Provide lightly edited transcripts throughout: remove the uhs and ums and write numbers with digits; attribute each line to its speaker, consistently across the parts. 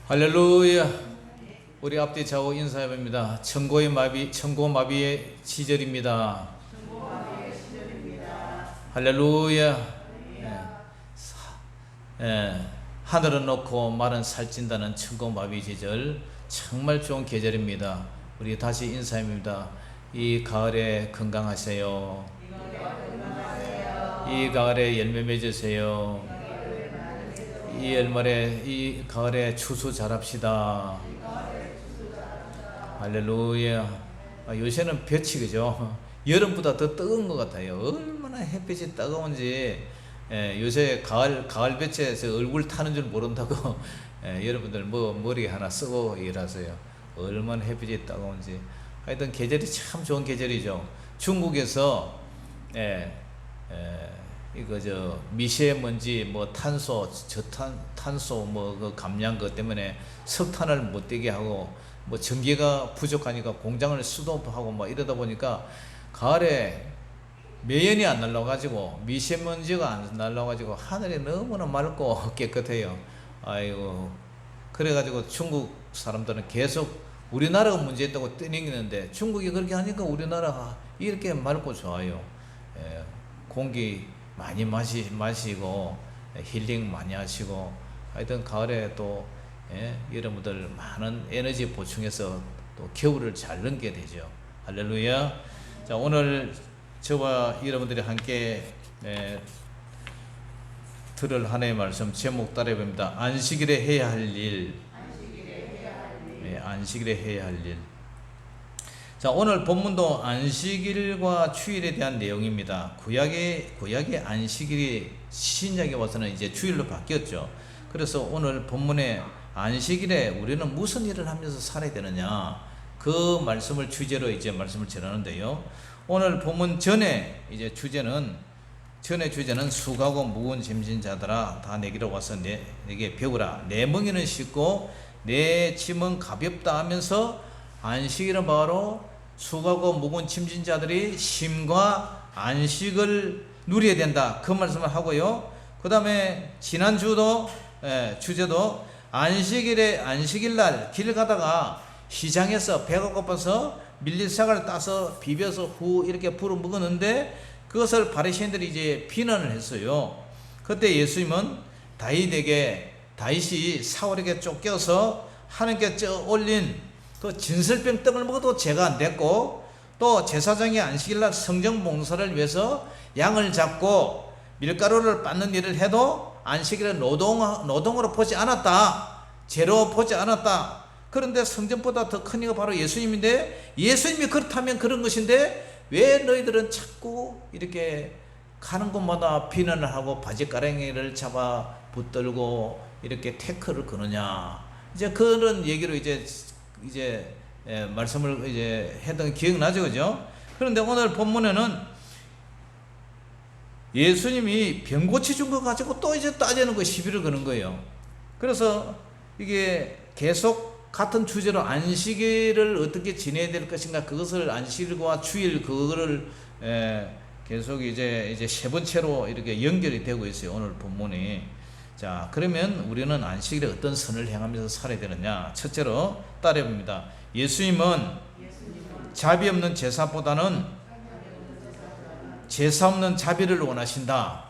Speaker 1: 할렐루야. 우리 앞뒤 좌우 인사해봅니다. 천고마비의 시절입니다. 할렐루야. 하늘은 높고 말은 살찐다는 천고마비 시절, 정말 좋은 계절입니다. 우리 다시 인사합니다. 이 가을에 건강하세요. 이 가을에 열매 맺으세요. 이 가을에 추수 잘합시다. 할렐루야. 요새는 볕이 그죠? 여름보다 더 뜨거운 것 같아요. 얼마나 햇빛이 뜨거운지. 요새 가을 볕에서 얼굴 타는 줄 모른다고 여러분들 머리 하나 쓰고 일하세요. 얼마나 햇빛이 뜨거운지. 하여튼 계절이 참 좋은 계절이죠. 중국에서 미세먼지, 탄소, 탄소, 그 감량 것 때문에 석탄을 못 되게 하고, 전기가 부족하니까 공장을 수도하고 이러다 보니까 가을에 매연이 안 날라가지고, 미세먼지가 안 날라가지고, 하늘이 너무나 맑고 깨끗해요. 아이고. 그래가지고 중국 사람들은 계속 우리나라가 문제있다고 떠넘기는데, 중국이 그렇게 하니까 우리나라가 이렇게 맑고 좋아요. 공기 많이 마시고 힐링 많이 하시고, 하여튼 가을에 또 여러분들 많은 에너지 보충해서 또 겨울을 잘 넘게 되죠. 할렐루야. 자, 오늘 저와 여러분들이 함께 들을 하나님의 말씀 제목 따라해봅니다. 안식일에 해야 할 일. 안식일에 해야 할 일. 자, 오늘 본문도 안식일과 주일에 대한 내용입니다. 구약의 안식일이 신약에 와서는 이제 주일로 바뀌었죠. 그래서 오늘 본문에 안식일에 우리는 무슨 일을 하면서 살아야 되느냐, 그 말씀을 주제로 이제 말씀을 전하는데요. 오늘 본문 전에 주제는 수고하고 무거운 짐진 자들아 다 내게로 와서 내게 배우라. 내 멍에는 쉽고 내 짐은 가볍다 하면서, 안식일은 바로 수고하고 무거운 짐진 자들이 쉼과 안식을 누려야 된다, 그 말씀을 하고요. 그 다음에 지난주도 주제도 안식일날 길 가다가 시장에서 배가 고파서 밀리사과를 따서 비벼서 이렇게 불어 먹었는데, 그것을 바리새인들이 이제 비난을 했어요. 그때 예수님은 다윗이 사울에게 쫓겨서 하나님께 올린 그 진설병 떡을 먹어도 죄가 안 됐고, 또 제사장이 안식일날 성전 봉사를 위해서 양을 잡고 밀가루를 빻는 일을 해도 안식일을 노동으로 보지 않았다, 죄로 보지 않았다. 그런데 성전보다 더 큰 이가 바로 예수님인데, 예수님이 그렇다면 그런 것인데 왜 너희들은 자꾸 이렇게 가는 곳마다 비난을 하고 바지가랑이를 잡아 붙들고 이렇게 태클을 거느냐. 이제 그런 얘기로 말씀을 했던 기억나죠, 그죠? 그런데 오늘 본문에는 예수님이 병 고쳐준 거 가지고 또 따지는 거, 시비를 거는 거예요. 그래서 이게 계속 같은 주제로 안식일을 어떻게 지내야 될 것인가, 그것을 안식일과 주일 그거를 계속 이제 세 번째로 이렇게 연결이 되고 있어요, 오늘 본문이. 자, 그러면 우리는 안식일에 어떤 선을 행하면서 살아야 되느냐? 첫째로 따라해봅니다. 예수님은 자비 없는 제사보다는 제사 없는 자비를 원하신다.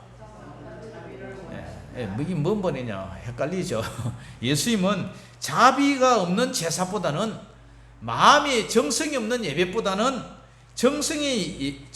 Speaker 1: 이게 뭔 번이냐 헷갈리죠. 예수님은 자비가 없는 제사보다는, 마음이 정성이 없는 예배보다는 정성이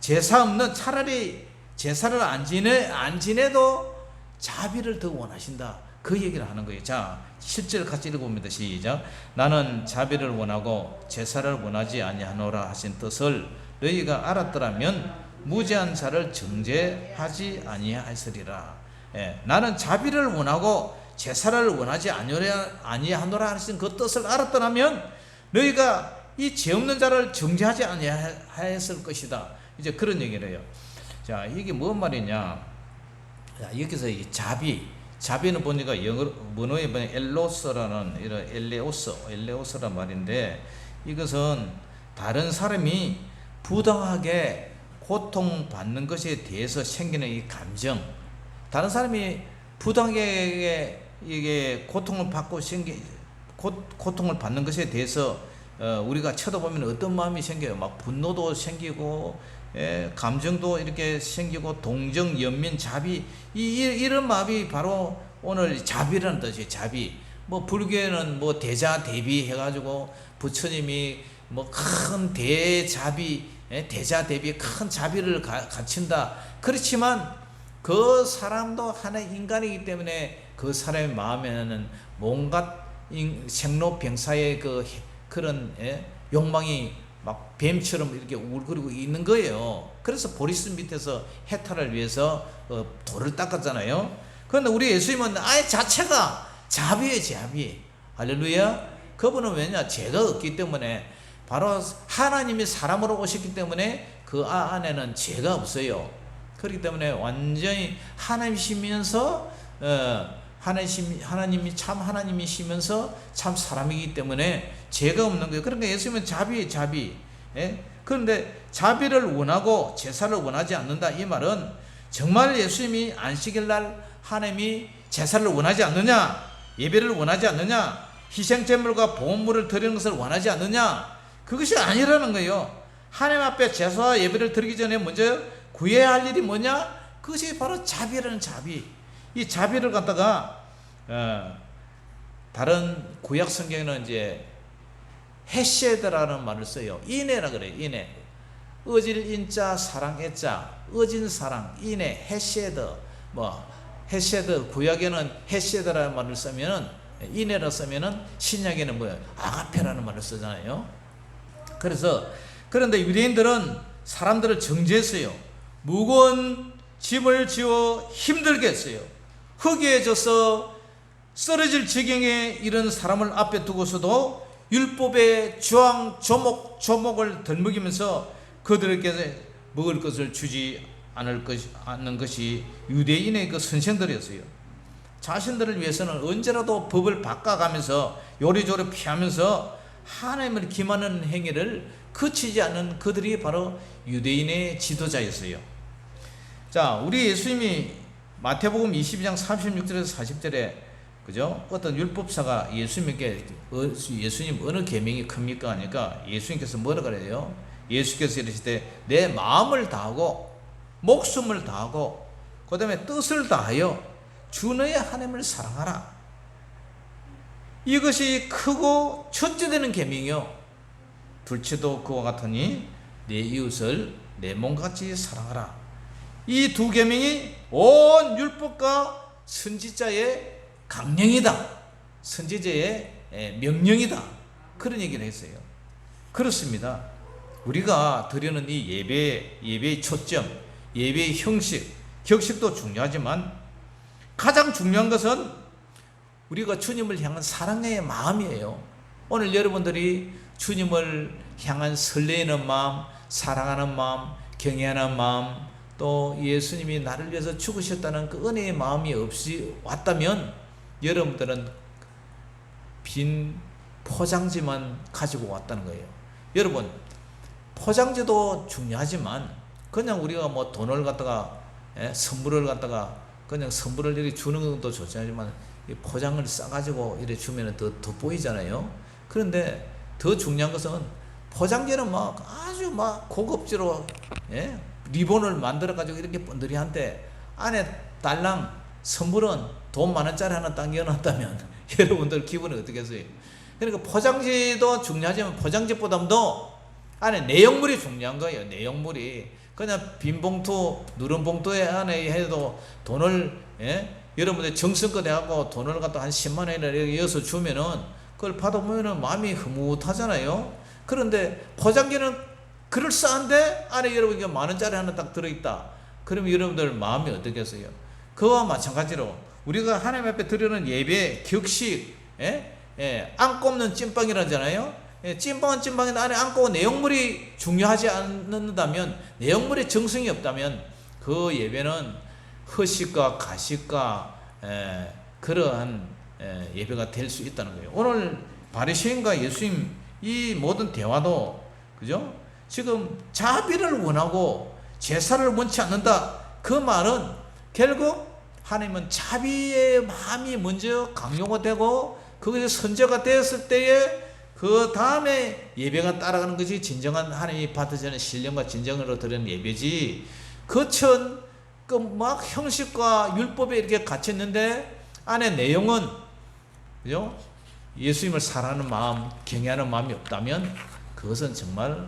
Speaker 1: 제사 없는, 차라리 제사를 안 지내도 자비를 더 원하신다, 그 얘기를 하는 거예요. 자, 7절 같이 읽어봅니다. 시작. 나는 자비를 원하고 제사를 원하지 아니하노라 하신 뜻을 너희가 알았더라면 무죄한 자를 정죄하지 아니하였으리라. 나는 자비를 원하고 제사를 원하지 아니하노라 하신 그 뜻을 알았더라면 너희가 이 죄 없는 자를 정죄하지 아니하였을 것이다. 이제 그런 얘기를 해요. 자, 이게 뭔 말이냐? 자, 여기서 이 자비는 보니까 영어 문어에 보면 엘로스라는 이런 엘레오스란 말인데, 이것은 다른 사람이 부당하게 고통받는 것에 대해서 생기는 이 감정, 다른 사람이 부당하게 이게 고통을 받고 고통을 받는 것에 대해서 우리가 쳐다보면 어떤 마음이 생겨요? 막 분노도 생기고, 감정도 이렇게 생기고, 동정, 연민, 자비, 이런 마음이 바로 오늘 자비라는 뜻이에요. 자비. 뭐 불교에는 뭐 대자 대비 해가지고 부처님이 뭐 큰 대자비, 대자 대비 큰 자비를 갖춘다. 그렇지만 그 사람도 하나의 인간이기 때문에 그 사람의 마음에는 뭔가 생로병사의 그런 욕망이 막 뱀처럼 이렇게 울거리고 있는 거예요. 그래서 보리스 밑에서 해탈을 위해서 돌을 닦았잖아요. 그런데 우리 예수님은 아예 자체가 자비예요, 자비. 할렐루야. 그분은 왜냐? 죄가 없기 때문에, 바로 하나님이 사람으로 오셨기 때문에 그 안에는 죄가 없어요. 그렇기 때문에 완전히 하나님이시면서 하나님이 참 하나님이시면서 참 사람이기 때문에 죄가 없는 거예요. 그러니까 예수님은 자비예요, 자비. 그런데 자비를 원하고 제사를 원하지 않는다, 이 말은 정말 예수님이 안식일 날 하나님이 제사를 원하지 않느냐, 예배를 원하지 않느냐, 희생제물과 보험물을 드리는 것을 원하지 않느냐, 그것이 아니라는 거예요. 하나님 앞에 제사와 예배를 드리기 전에 먼저 구해야 할 일이 뭐냐? 그것이 바로 자비라는 자비. 이 자비를 갖다가 다른 구약 성경에는 이제 헤세드라는 말을 써요. 인애라 그래요. 인애. 어질 인자 사랑 애자, 어진 사랑, 인애, 헤세드. 뭐 헤세드, 구약에는 헤세드라는 말을 쓰면은, 인애라 쓰면은, 신약에는 뭐예요? 아가페라는 말을 쓰잖아요. 그런데 유대인들은 사람들을 정죄했어요. 무거운 짐을 지어 힘들게 했어요. 흙에 져서 쓰러질 지경에 이른 사람을 앞에 두고서도 율법의 조항 조목을 덜먹이면서 그들에게 먹을 것을 주지 않는 것이 유대인의 그 선생들이었어요. 자신들을 위해서는 언제라도 법을 바꿔가면서 요리조리 피하면서 하나님을 기만하는 행위를 그치지 않는 그들이 바로 유대인의 지도자였어요. 자, 우리 예수님이 마태복음 22장 36절에서 40절에 그죠? 어떤 율법사가 예수님에게 예수님 어느 계명이 큽니까 하니까 예수님께서 뭐라 그래요? 예수께서 이르실 때 내 마음을 다하고 목숨을 다하고 그 다음에 뜻을 다하여 주 너의 하나님을 사랑하라. 이것이 크고 첫째 되는 계명이요. 둘째도 그와 같으니 내 이웃을 내 몸같이 사랑하라. 이 두 계명이 온 율법과 선지자의 강령이다. 선지자의 명령이다. 그런 얘기를 했어요. 그렇습니다. 우리가 드리는 이 예배의 초점, 예배의 형식, 격식도 중요하지만 가장 중요한 것은 우리가 주님을 향한 사랑의 마음이에요. 오늘 여러분들이 주님을 향한 설레이는 마음, 사랑하는 마음, 경외하는 마음, 또 예수님이 나를 위해서 죽으셨다는 그 은혜의 마음이 없이 왔다면 여러분들은 빈 포장지만 가지고 왔다는 거예요. 여러분, 포장지도 중요하지만 그냥 우리가 뭐 돈을 갖다가 선물을 갖다가 그냥 선물을 이렇게 주는 것도 좋지만 포장을 싸가지고 이렇게 주면 더 보이잖아요. 그런데 더 중요한 것은 포장지는 막 아주 막 고급지로 리본을 만들어가지고 이렇게 번들이한데 안에 달랑 선물은 돈 만원짜리 하나 딱 넣어놨다면 여러분들 기분이 어떻겠어요? 그러니까 포장지도 중요하지만 포장지보다도 안에 내용물이 중요한 거예요. 내용물이 그냥 빈 봉투, 누런 봉투에 안에 해도 돈을 여러분들 정성껏 해갖고 돈을 갖다 한 10만 원이나 이어서 주면은 그걸 받아보면은 마음이 흐뭇하잖아요. 그런데 포장지는 그럴싸한데 안에 여러분이 만 원짜리 하나 딱 들어있다. 그러면 여러분들 마음이 어떻겠어요? 그와 마찬가지로 우리가 하나님 앞에 드리는 예배, 격식, 안 꼽는 찐빵이라잖아요. 찐빵은 찐빵인데 안에 안 꼽은 내용물이 중요하지 않는다면, 내용물에 정성이 없다면 그 예배는 허식과 가식과 그러한 예배가 될 수 있다는 거예요. 오늘 바리새인과 예수님 이 모든 대화도 그죠? 지금 자비를 원하고 제사를 원치 않는다. 그 말은 결국 하나님은 자비의 마음이 먼저 강요가 되고 그것이 선제가 되었을 때에 그 다음에 예배가 따라가는 것이 진정한 하나님이 받으시는 신령과 진정으로 드리는 예배지. 그천 막 형식과 율법에 이렇게 갇혔는데 안에 내용은 그죠? 예수님을 사랑하는 마음, 경외하는 마음이 없다면 그것은 정말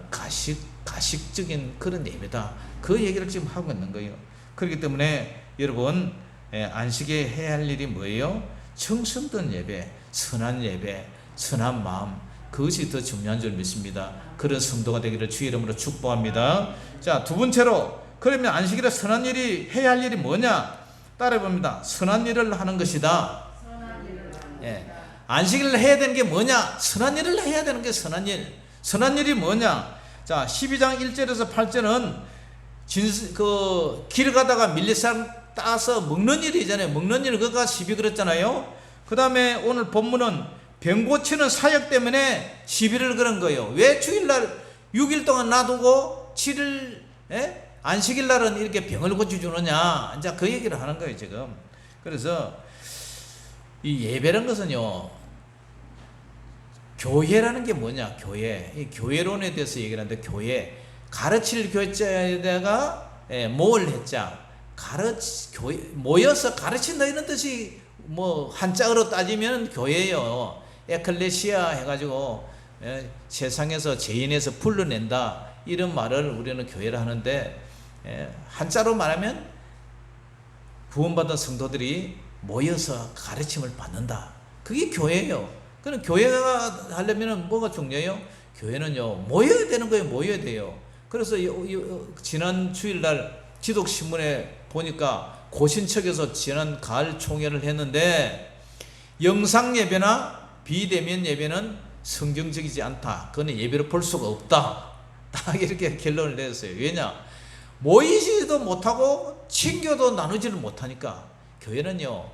Speaker 1: 가식적인 그런 예배다. 그 얘기를 지금 하고 있는 거예요. 그렇기 때문에 여러분 안식에 해야 할 일이 뭐예요? 정성든 예배, 선한 예배, 선한 마음, 그것이 더 중요한 줄 믿습니다. 그런 성도가 되기를 주의 이름으로 축복합니다. 자, 두 번째로 그러면 안식일에 선한 일이 해야 할 일이 뭐냐? 따라해봅니다. 선한 일을 하는 것이다. 안식일을 해야 되는 게 뭐냐? 선한 일을 해야 되는 게 선한 일. 선한 일이 뭐냐? 자, 12장 1절에서 8절은 길 가다가 밀리산 따서 먹는 일이잖아요. 먹는 일, 그가 시비 그랬잖아요. 그 다음에 오늘 본문은 병 고치는 사역 때문에 시비를 그런 거예요. 왜 주일날 6일 동안 놔두고 7일 안식일 날은 이렇게 병을 고쳐주느냐? 이제 그 얘기를 하는 거예요, 지금. 그래서 이 예배라는 것은요, 교회라는 게 뭐냐? 교회. 이 교회론에 대해서 얘기를 하는데, 교회. 가르칠 교회자에다가 모을 했자. 교회, 모여서 가르친다 이런 뜻이 뭐 한자어로 따지면 교회예요. 에클레시아 해가지고 세상에서 죄인에서 불러낸다 이런 말을 우리는 교회라 하는데, 한자로 말하면 구원받은 성도들이 모여서 가르침을 받는다. 그게 교회예요. 그럼 교회가 하려면 뭐가 중요해요? 교회는요, 모여야 되는 거예요. 모여야 돼요. 그래서 지난 주일날 지독신문에 보니까 고신척에서 지난 가을 총회를 했는데, 영상 예배나 비대면 예배는 성경적이지 않다. 그거는 예배로 볼 수가 없다. 딱 이렇게 결론을 내렸어요. 왜냐? 모이지도 못하고 친교도 나누지를 못하니까. 교회는요,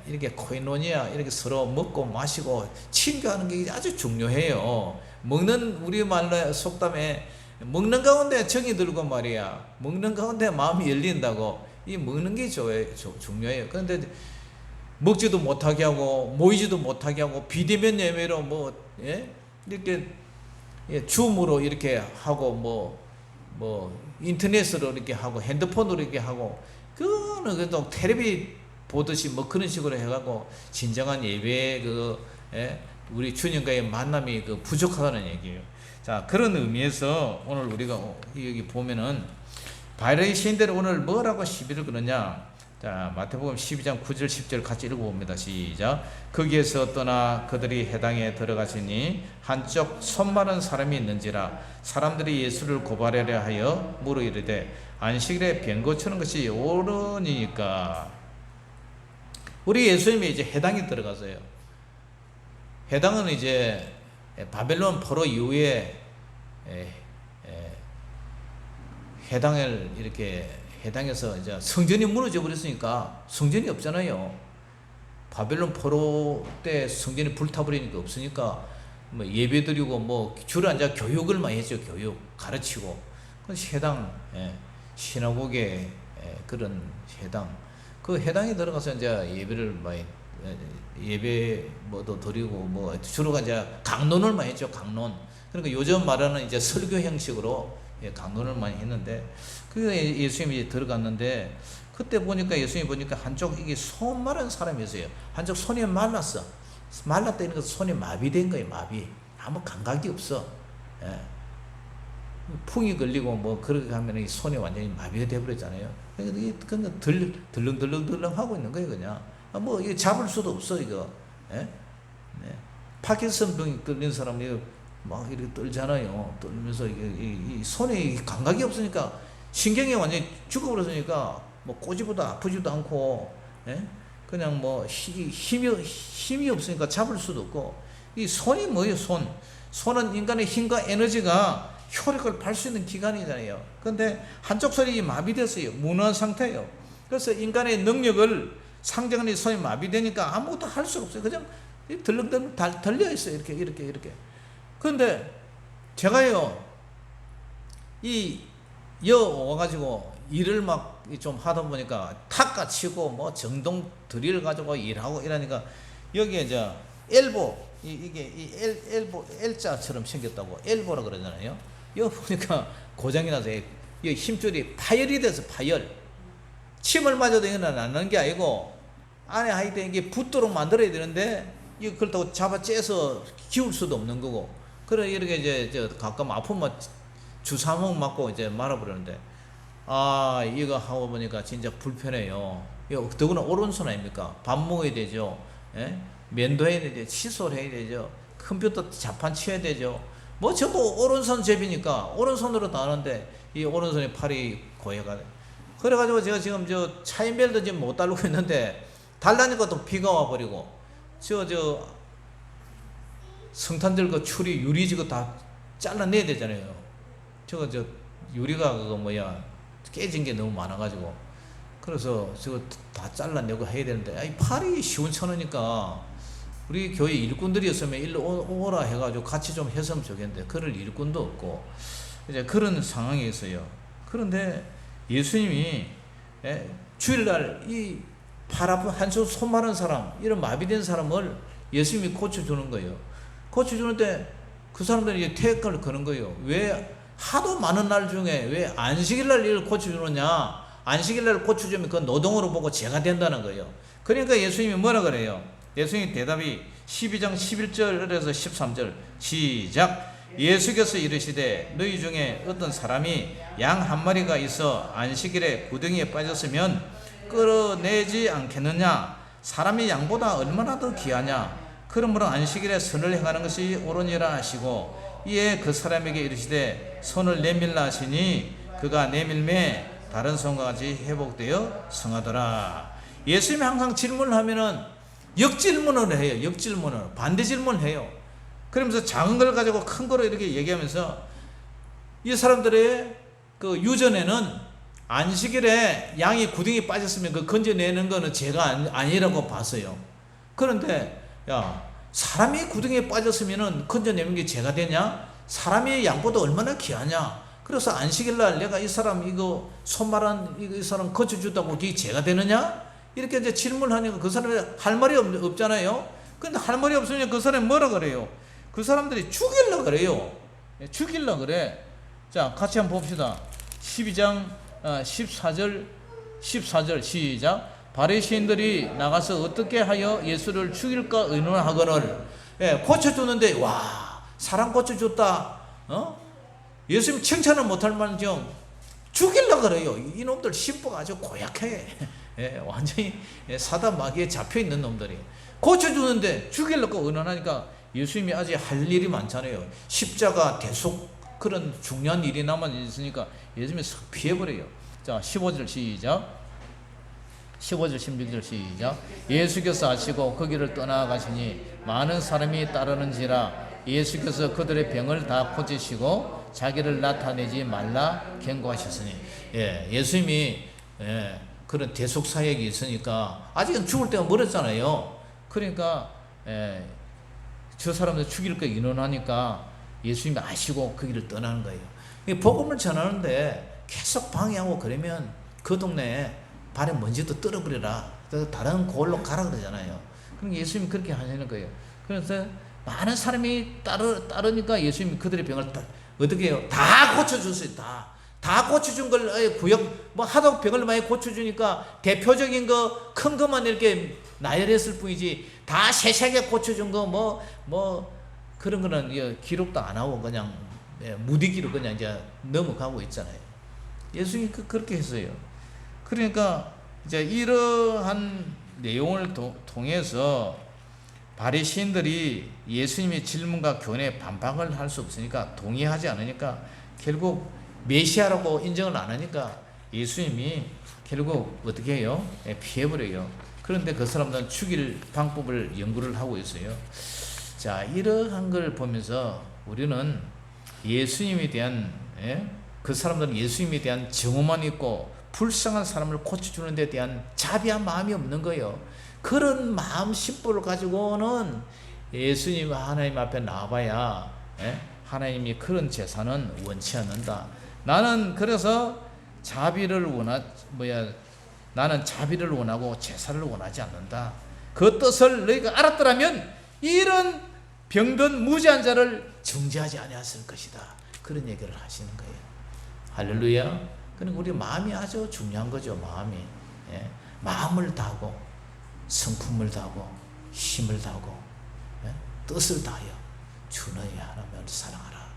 Speaker 1: 이렇게 코이노니아, 이렇게 서로 먹고 마시고 친교하는 게 아주 중요해요. 먹는, 우리 말로 속담에 먹는 가운데 정이 들고 말이야. 먹는 가운데 마음이 열린다고. 이 먹는 게 중요해요. 그런데 먹지도 못하게 하고 모이지도 못하게 하고 비대면 예배로 이렇게 줌으로 이렇게 하고 뭐 인터넷으로 이렇게 하고 핸드폰으로 이렇게 하고, 그거는 그래도 텔레비 보듯이 뭐 그런 식으로 해가고 진정한 예배의 우리 주님과의 만남이 부족하다는 얘기예요. 자, 그런 의미에서 오늘 우리가 여기 보면은 바울의 시인들이 오늘 뭐라고 시비를 거느냐? 자, 마태복음 12장 9절 10절 같이 읽어봅니다. 시작. 거기에서 떠나 그들이 해당에 들어가시니 한쪽 손 마른 사람이 있는지라 사람들이 예수를 고발하려 하여 물어 이르되 안식일에 병 고치는 것이 옳으니까. 우리 예수님이 이제 해당에 들어가서요. 해당은 이제 바벨론 포로 이후에 해당을 이렇게 해당에서 이제 성전이 무너져 버렸으니까 성전이 없잖아요. 바벨론 포로 때 성전이 불타버리니까 없으니까 뭐 예배드리고 뭐 주로 앉아 교육을 많이 했죠. 교육 가르치고. 그 해당 시나고게 그런 해당, 그 해당에 들어가서 이제 예배를 많이 예배 뭐도 드리고 뭐 주로 이제 강론을 많이 했죠. 강론. 그러니까 요즘 말하는 이제 설교 형식으로 강론을 많이 했는데, 그 예수님이 들어갔는데 그때 보니까 예수님이 보니까 한쪽 이게 손 마른 사람이었어요. 한쪽 손이 말랐어. 말랐다는 것은 손이 마비된 거예요. 마비. 아무 감각이 없어. 풍이 걸리고 뭐 그렇게 하면 이 손이 완전히 마비가 되어버렸잖아요. 그러니까 덜렁덜렁 하고 있는 거예요. 그냥 뭐 이거 잡을 수도 없어 이거. 파킨슨 병이 걸린 사람이 막 이렇게 떨잖아요. 떨면서 이 손에 감각이 없으니까 신경이 완전히 죽어버렸으니까 뭐 꼬집어도 아프지도 않고, 그냥 뭐 힘이 없으니까 잡을 수도 없고. 이 손이 뭐예요? 손은 인간의 힘과 에너지가 효력을 발 수 있는 기관이잖아요. 그런데 한쪽 손이 마비됐어요. 무능한 상태예요. 그래서 인간의 능력을 상정하는 손이 마비되니까 아무것도 할 수가 없어요. 그냥 덜렁덜렁 달려 있어요. 이렇게. 그런데 제가요, 와가지고 일을 막 좀 하다 보니까 탁가 치고 뭐 정동 드릴 가지고 일하고 이러니까 여기에 이제 엘보 이게 이 엘보 L자처럼 생겼다고 엘보라 그러잖아요. 여기 보니까 고장이 나서 이 힘줄이 파열이 돼서 파열. 침을 맞아도 이건 안 나는 게 아니고 안에 하여튼 이게 붙도록 만들어야 되는데 이거 그렇다고 잡아 째서 기울 수도 없는 거고. 그래 이렇게 이제 가끔 아프면 주사먹 맞고 이제 말아버리는데 아 이거 하고 보니까 진짜 불편해요. 이거 더구나 오른손 아닙니까? 밥 먹어야 되죠. 예? 면도 해야 되죠. 칫솔 해야 되죠. 컴퓨터 자판 치워야 되죠. 뭐 전부 오른손 제비니까 오른손으로 다 하는데 이 오른손에 팔이 고여가. 그래가지고 제가 지금 저 차인벨도 지금 못 달고 있는데 달라니까 또 비가 와버리고 저 성탄절 그 추리 유리 지금 다 잘라내야 되잖아요. 저거 저 유리가 그거 뭐야 깨진 게 너무 많아가지고 그래서 저거 다 잘라내고 해야 되는데 아이 팔이 시원찮으니까 우리 교회 일꾼들이었으면 일로 오라 해가지고 같이 좀 했으면 좋겠는데 그럴 일꾼도 없고 이제 그런 상황이 있어요. 그런데 예수님이 주일날 이 팔 아픈 한손 손 마른 사람 이런 마비된 사람을 예수님이 고쳐주는 거예요. 고쳐주는데 그 사람들이 이제 태클을 거는 거예요. 왜 하도 많은 날 중에 왜 안식일날 이를 고쳐주느냐? 안식일날 고쳐주면 그 노동으로 보고 죄가 된다는 거예요. 그러니까 예수님이 뭐라 그래요? 예수님이 대답이 12장 11절에서 13절 시작. 예수께서 이르시되 너희 중에 어떤 사람이 양 한 마리가 있어 안식일에 구덩이에 빠졌으면 끌어내지 않겠느냐? 사람이 양보다 얼마나 더 귀하냐? 그러므로 안식일에 선을 행하는 것이 옳으니라 하시고 이에 그 사람에게 이르시되 손을 내밀라 하시니 그가 내밀매 다른 손과 같이 회복되어 성하더라. 예수님이 항상 질문을 하면은 역질문을 해요. 역질문을 반대 질문을 해요. 그러면서 작은 걸 가지고 큰 거로 이렇게 얘기하면서 이 사람들의 그 유전에는 안식일에 양이 구덩이 빠졌으면 그 건져내는 거는 죄가 아니라고 봤어요. 그런데 야 사람이 구덩이에 빠졌으면 건져내는 게 죄가 되냐? 사람이 양보다 얼마나 귀하냐? 그래서 안식일날 내가 이 사람 이거 손마른 이 사람 거쳐주다고 그게 죄가 되느냐? 이렇게 이제 질문하니까 그 사람이 할 말이 없잖아요. 근데 할 말이 없으면 그 사람이 뭐라 그래요? 그 사람들이 죽일라 그래요. 죽일라 그래. 자 같이 한번 봅시다. 12장 14절 시작. 바리새인들이 나가서 어떻게 하여 예수를 죽일까 의논하거늘. 고쳐주는데 와 사람 고쳐줬다. 예수님 칭찬을 못할 만정 죽일라 그래요. 이놈들 심보가 아주 고약해. 완전히 사단 마귀에 잡혀있는 놈들이 고쳐주는데 죽이려고 의논하니까 예수님이 아직 할 일이 많잖아요. 십자가 대속 그런 중요한 일이 남아있으니까 예수님이 싹 피해버려요. 자 15절 시작. 15절 16절 시작. 예수께서 아시고 거기를 떠나가시니 많은 사람이 따르는지라 예수께서 그들의 병을 다 고치시고 자기를 나타내지 말라 경고하셨으니. 예수님이 그런 대속 사역이 있으니까 아직은 죽을 때가 멀었잖아요. 그러니까 저 사람들 죽일 거 인원하니까 예수님이 아시고 그 길을 떠나는 거예요. 복음을 전하는데 계속 방해하고 그러면 그 동네에 발에 먼지도 떨어버려라. 다른 골로 가라 그러잖아요. 그러니까 예수님이 그렇게 하시는 거예요. 그래서 많은 사람이 따르니까 예수님이 그들의 병을 어떻게 해요? 다 고쳐줬어요. 다 고쳐준 걸 구역 뭐 하도 병을 많이 고쳐주니까 대표적인 거 큰 것만 이렇게 나열했을 뿐이지 다 세세하게 고쳐준 거 뭐 그런 거는 기록도 안 하고 그냥 무디기로 그냥 이제 넘어가고 있잖아요. 예수님이 그렇게 했어요. 그러니까 이제 이러한 내용을 통해서 바리새인들이 예수님의 질문과 교훈에 반박을 할 수 없으니까 동의하지 않으니까 결국 메시아라고 인정을 안 하니까 예수님이 결국 어떻게 해요? 피해버려요. 그런데 그 사람들은 죽일 방법을 연구를 하고 있어요. 자, 이러한 걸 보면서 우리는 예수님에 대한 그 사람들은 예수님에 대한 정오만 있고 불쌍한 사람을 고쳐주는 데 대한 자비한 마음이 없는 거예요. 그런 마음 심보를 가지고는 예수님 하나님 앞에 나와봐야 하나님이 그런 제사는 원치 않는다. 나는 그래서 자비를 나는 자비를 원하고 제사를 원하지 않는다. 그 뜻을 너희가 알았더라면 이런 병든 무지한 자를 정죄하지 아니했을 것이다. 그런 얘기를 하시는 거예요. 할렐루야. 그러니까 우리 마음이 아주 중요한 거죠. 마음이. 예. 마음을 다하고 성품을 다하고 힘을 다하고 예? 뜻을 다하여 주 너희 하나님을 사랑하라.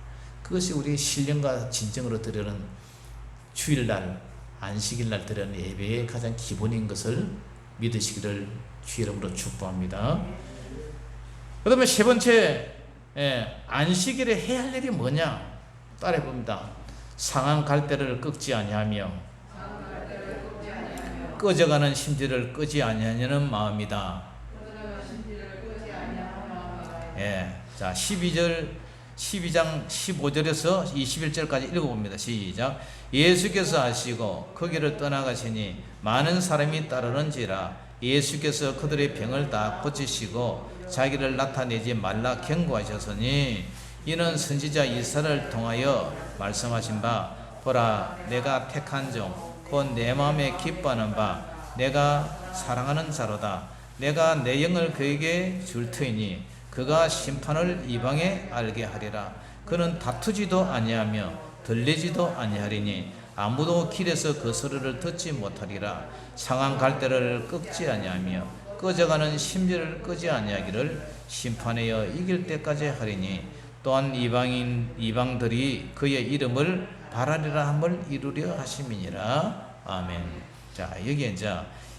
Speaker 1: 그것이 우리 신령과 진정으로 드리는 주일날 안식일날 드리는 예배의 가장 기본인 것을 믿으시기를 주 이름으로 축복합니다. 그 다음에 세 번째, 안식일에 해야 할 일이 뭐냐 따라해 봅니다. 상한 갈대를 꺾지 아니하며 꺼져가는 심지를 끄지 아니하려는 마음이다. 자 12장 15절에서 21절까지 읽어봅니다. 시작. 예수께서 하시고 거기를 떠나가시니 많은 사람이 따르는지라. 예수께서 그들의 병을 다 고치시고 자기를 나타내지 말라 경고하셨으니 이는 선지자 이사야를 통하여 말씀하신 바 보라 내가 택한 종 곧 내 마음에 기뻐하는 바 내가 사랑하는 자로다. 내가 내 영을 그에게 줄 터이니 그가 심판을 이방에 알게 하리라. 그는 다투지도 아니하며 들리지도 아니하리니 아무도 길에서 그 소리를 듣지 못하리라. 상한 갈대를 꺾지 아니하며 꺼져가는 심지를 끄지 아니하기를 심판하여 이길 때까지 하리니 또한 이방들이 그의 이름을 바라리라 함을 이루려 하심이니라. 아멘. 자 여기에 이제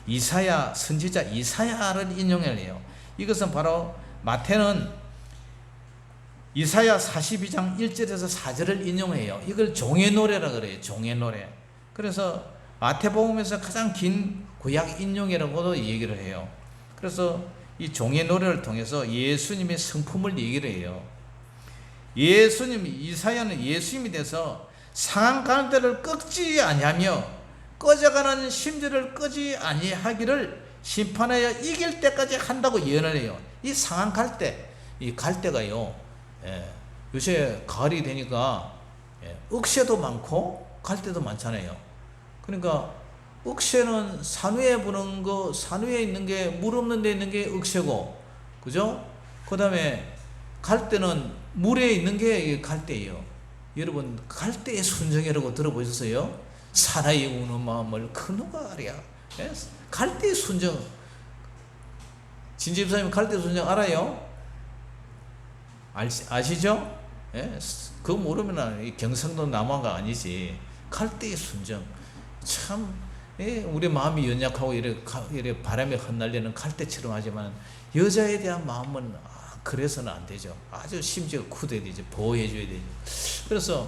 Speaker 1: 이사야 선지자 이사야를 인용해요. 이것은 바로 마태는 이사야 42장 1절에서 4절을 인용해요. 이걸 종의 노래라 그래요. 종의 노래. 그래서 마태복음에서 가장 긴 구약 인용이라고도 얘기를 해요. 그래서 이 종의 노래를 통해서 예수님의 성품을 얘기를 해요. 이사야는 예수님이 돼서 상한 갈대를 꺾지 아니하며 꺼져가는 심지를 끄지 아니하기를 심판하여 이길 때까지 한다고 예언을 해요. 이 상한 갈대, 이 갈대가요, 요새 가을이 되니까 억새도 많고 갈대도 많잖아요. 그러니까 억새는 산 위에 부는 거, 산 위에 있는 게 물 없는 데 있는 게 억새고, 그죠? 그 다음에 갈대는 물에 있는 게 갈대예요. 여러분 갈대의 순정이라고 들어보셨어요? 사나이 우는 마음을 그 누가 알아야? 갈대의 순정. 진집사님 갈대 순정 알아요? 아시죠? 그거 모르면 경상도 남아가 아니지. 갈대의 순정. 참 우리 마음이 연약하고 이래 바람에 흩날리는 갈대처럼 하지만 여자에 대한 마음은 그래서는 안 되죠. 아주 심지어 굳어야 되죠. 보호해 줘야 되죠. 그래서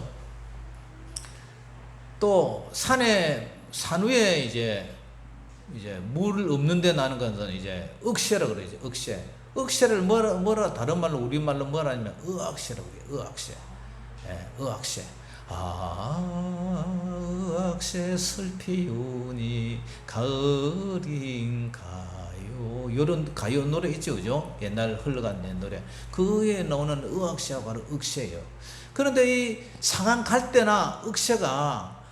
Speaker 1: 또 산 위에 이제 물 없는 데 나는 것은 이제 억새라 그러죠. 억새를 뭐라 다른 말로 우리말로 뭐라 하냐면 의악새라고 그래요. 의악새. 의악새 슬피우니 가을인가요. 이런 가요 노래 있죠, 그죠? 옛날 흘러간 노래. 그에 나오는 의악새가 바로 억새예요. 그런데 이 상한 갈대나 억새가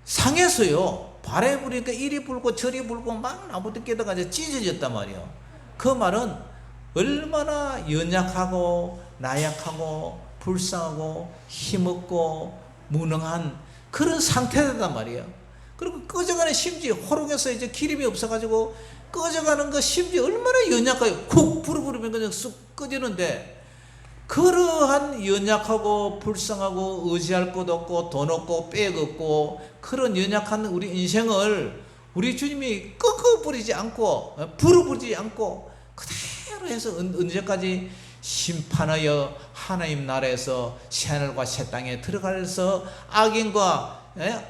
Speaker 1: 상해서요, 바람이 부니까 이리 불고 저리 불고 막 나무도 깨다가 찢어졌단 말이에요. 그 말은 얼마나 연약하고 나약하고 불쌍하고 힘없고 무능한 그런 상태단 말이에요. 그리고 꺼져가는 심지 호롱에서 이제 기름이 없어가지고 꺼져가는 거 심지 얼마나 연약해요. 쿡 불을 부르면 그냥 쑥 꺼지는데, 그러한 연약하고 불쌍하고 의지할 것 없고 돈 없고 빽 없고 그런 연약한 우리 인생을 우리 주님이 꺾어버리지 않고 부르부지 않고 그대로 해서 언제까지 심판하여 하나님 나라에서 새하늘과 새 땅에 들어가서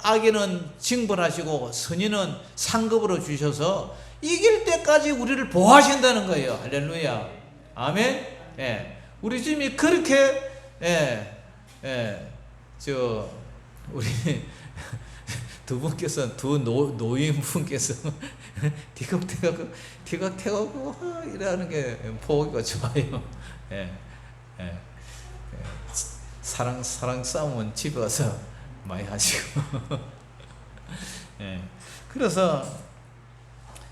Speaker 1: 악인은 징벌하시고 선인은 상급으로 주셔서 이길 때까지 우리를 보호하신다는 거예요. 할렐루야. 아멘. 우리 주님이 그렇게 우리 두 분께서 두 노인분께서 티격태격 이러는 게 보기가 좋아요. 사랑 싸움은 집에 와서 많이 하시고 예. 그래서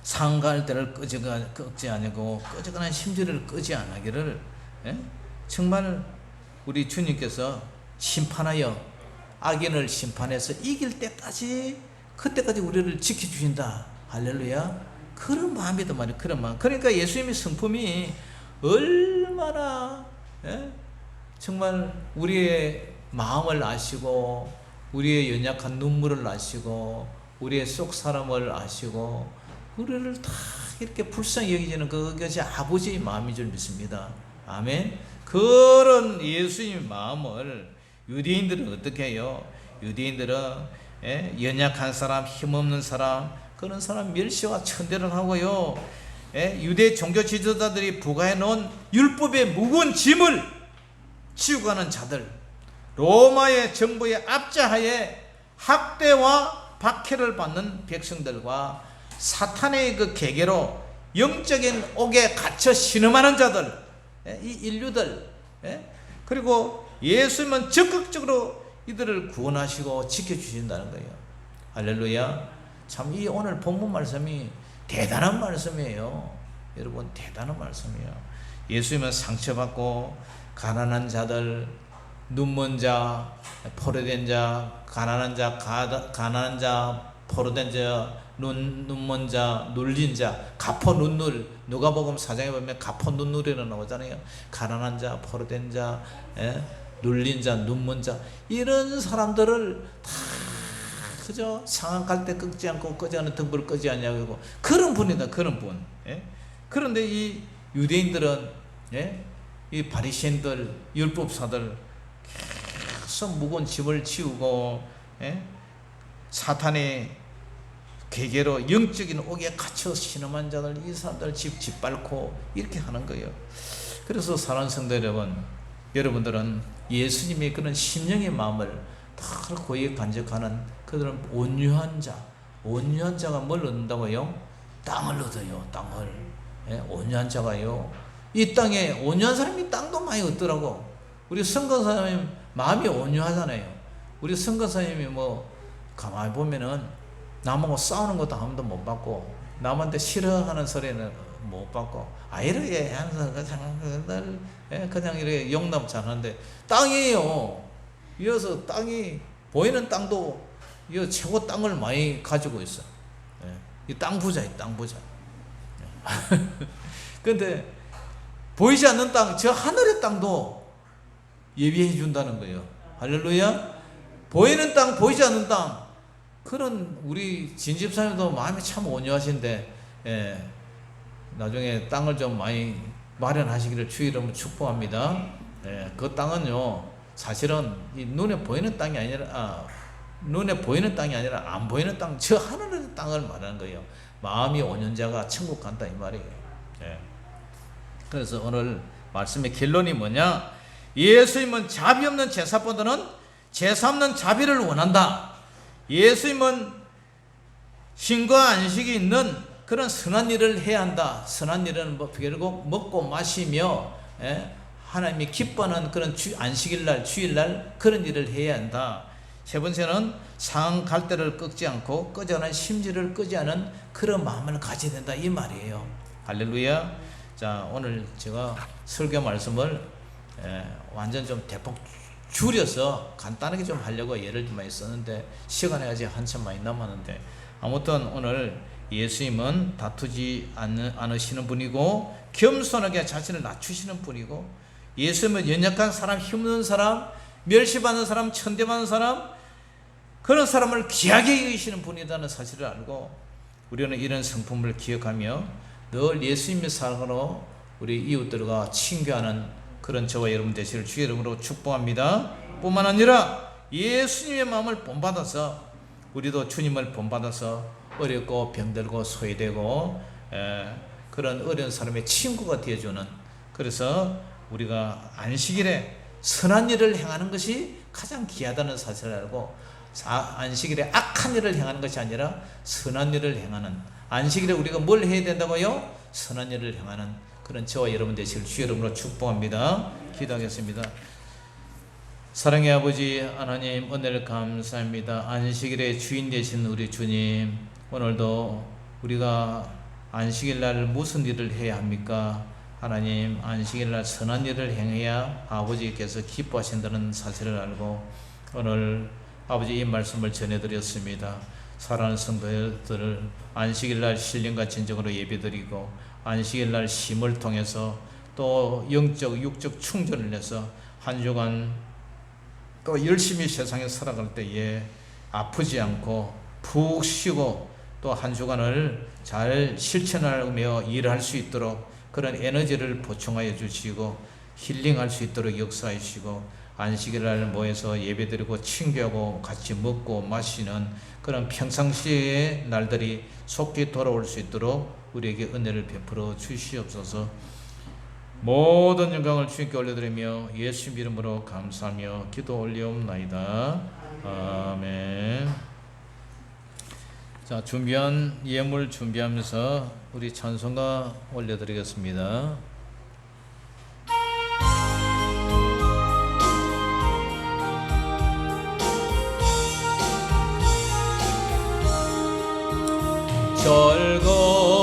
Speaker 1: 상갈 때를 끄지 아니고 끄적한 심지를 끄지 아니기를, 예? 정말 우리 주님께서 심판하여 악인을 심판해서 이길 때까지, 그때까지 우리를 지켜주신다. 할렐루야. 그런 마음이다 말이야. 그런 마음. 그러니까 예수님의 성품이 얼마나, 예? 정말 우리의 마음을 아시고 우리의 연약한 눈물을 아시고 우리의 속 사람을 아시고 우리를 다 이렇게 불쌍히 여기지는 그것이 아버지의 마음인 줄 믿습니다. 아멘. 그런 예수님의 마음을 유대인들은 어떻게 해요? 유대인들은 연약한 사람, 힘없는 사람, 그런 사람 멸시와 천대를 하고요, 유대 종교 지도자들이 부과해 놓은 율법의 무거운 짐을 지우고 가는 자들, 로마의 정부의 압제하에 학대와 박해를 받는 백성들과 사탄의 그 계계로 영적인 옥에 갇혀 신음하는 자들, 이 인류들, 그리고 예수님은 적극적으로 이들을 구원하시고 지켜주신다는 거예요. 할렐루야. 참 이 오늘 본문 말씀이 대단한 말씀이에요. 여러분, 대단한 말씀이에요. 예수님은 상처받고 가난한 자들, 눈먼 자, 포로된 자, 가난한 자, 포로된 자, 눈먼 자, 눌린 자, 가포 눈물, 누가복음 4장에 보면 가포 눈물이라고 나오잖아요. 가난한 자, 포로된 자, 눌린 자, 눈먼 자, 이런 사람들을 다 그저 상한 갈 때 끄지 않고 끄지 않은 등불을 끄지 않냐고, 그런 분이다. 그런 분. 그런데 이 유대인들은, 이 바리새인들, 율법사들 계속 무거운 짐을 지우고, 사탄의 계계로 영적인 옥에 갇혀 신음한 자들, 이 사람들 짓밟고 이렇게 하는 거예요. 그래서 사랑하는 성도 여러분, 여러분들은 예수님의 그런 심령의 마음을 다 고이 간직하는 그들은 온유한 자, 온유한 자가 뭘 얻는다고요? 땅을 얻어요. 땅을. 온유한 자가요, 이 땅에 온유한 사람이 땅도 많이 얻더라고. 우리 선거사님 마음이 온유하잖아요. 우리 선거사님이 뭐 가만히 보면은 남하고 싸우는 것도 한 번도 못 받고, 남한테 싫어하는 소리는 못 받고, 이렇게 하는 그냥 이렇게 용납 잘하는데, 땅이에요. 이어서 땅이, 보이는 땅도 이 최고 땅을 많이 가지고 있어. 이 땅 부자예요, 땅 부자. 근데 보이지 않는 땅, 저 하늘의 땅도 예비해 준다는 거예요. 할렐루야. 보이는 땅, 보이지 않는 땅, 그런 우리 진집사님도 마음이 참 온유하신데, 나중에 땅을 좀 많이 마련하시기를 주의 이름으로 축복합니다. 그 땅은요, 사실은 이 눈에 보이는 땅이 아니라, 안 보이는 땅, 저 하늘의 땅을 말하는 거예요. 마음이 온유한 자가 천국 간다, 이 말이에요. 그래서 오늘 말씀의 결론이 뭐냐? 예수님은 자비 없는 제사보다는 제사 없는 자비를 원한다. 예수님은 신과 안식이 있는 그런 선한 일을 해야 한다. 선한 일은 결국 먹고 마시며, 하나님이 기뻐하는 그런 안식일날, 주일날 그런 일을 해야 한다. 세 번째는 상한 갈대를 꺾지 않고 꺼져가는 심지를 끄지 않은 그런 마음을 가져야 된다, 이 말이에요. 할렐루야. 자, 오늘 제가 설교 말씀을 완전 좀 대폭 줄여서 간단하게 좀 하려고 예를 좀 많이 썼는데, 시간이 아직 한참 많이 남았는데, 아무튼 오늘 예수님은 다투지 않으시는 분이고 겸손하게 자신을 낮추시는 분이고, 예수님은 연약한 사람, 힘없는 사람, 멸시받는 사람, 천대받는 사람, 그런 사람을 귀하게 여기시는 분이라는 사실을 알고, 우리는 이런 성품을 기억하며 늘 예수님의 사랑으로 우리 이웃들과 친교하는 그런 저와 여러분 되시를 주의 이름으로 축복합니다. 뿐만 아니라 예수님의 마음을 본받아서 우리도 주님을 본받아서 어렵고 병들고 소외되고 그런 어려운 사람의 친구가 되어주는, 그래서 우리가 안식일에 선한 일을 행하는 것이 가장 귀하다는 사실을 알고, 안식일에 악한 일을 행하는 것이 아니라 선한 일을 행하는, 안식일에 우리가 뭘 해야 된다고요? 선한 일을 행하는 그런 저와 여러분 되시길 주의 이름으로 축복합니다. 기도하겠습니다. 사랑의 아버지 하나님, 은혜를 감사합니다. 안식일의 주인 되신 우리 주님, 오늘도 우리가 안식일 날 무슨 일을 해야 합니까? 하나님, 안식일 날 선한 일을 행해야 아버지께서 기뻐하신다는 사실을 알고 오늘 아버지 이 말씀을 전해드렸습니다. 사랑하는 성도들을 안식일 날 신령과 진정으로 예배드리고 안식일 날 쉼을 통해서 또 영적 육적 충전을 해서 한 주간 또 열심히 세상에 살아갈 때에 아프지 않고 푹 쉬고 또 한 주간을 잘 실천하며 일할 수 있도록 그런 에너지를 보충하여 주시고 힐링할 수 있도록 역사해 주시고 안식일 날 모여서 예배드리고 친교하고 같이 먹고 마시는 그런 평상시의 날들이 속히 돌아올 수 있도록 우리에게 은혜를 베풀어 주시옵소서. 모든 영광을 주님께 올려드리며 예수 이름으로 감사하며 기도 올리옵나이다. 아멘. 자, 준비한 예물 준비하면서 우리 찬송가 올려드리겠습니다. 절거